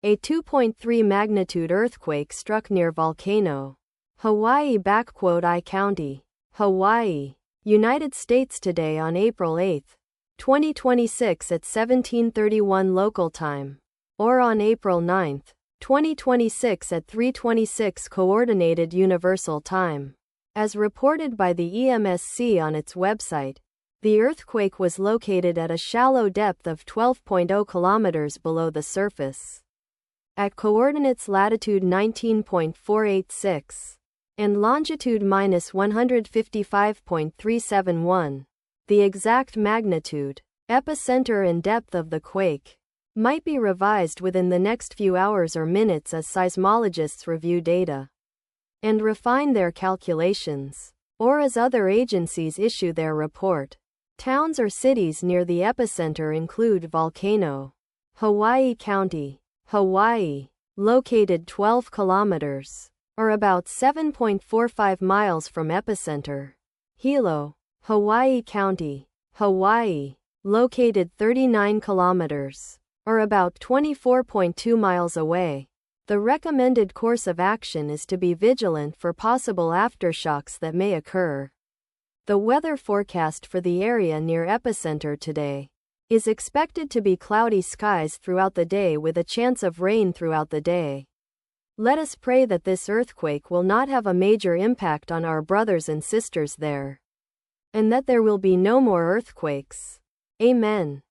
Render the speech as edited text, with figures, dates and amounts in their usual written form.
A 2.3 magnitude earthquake struck near Volcano, Hawaiʻi County, Hawaii, United States today on April 8, 2026 at 17:31 local time, or on April 9, 2026 at 3:26 Coordinated Universal Time. As reported by the EMSC on its website, the earthquake was located at a shallow depth of 12.0 kilometers below the surface, at coordinates latitude 19.486 and longitude -155.371. The exact magnitude, epicenter and depth of the quake might be revised within the next few hours or minutes as seismologists review data and refine their calculations, or as other agencies issue their report. Towns or cities near the epicenter include Volcano, Hawaiʻi County, Hawaii, located 12 kilometers, or about 7.45 miles from epicenter. Hilo, Hawaiʻi County, Hawaii, located 39 kilometers, or about 24.2 miles away. The recommended course of action is to be vigilant for possible aftershocks that may occur. The weather forecast for the area near epicenter today is expected to be cloudy skies throughout the day with a chance of rain throughout the day. Let us pray that this earthquake will not have a major impact on our brothers and sisters there, and that there will be no more earthquakes. Amen.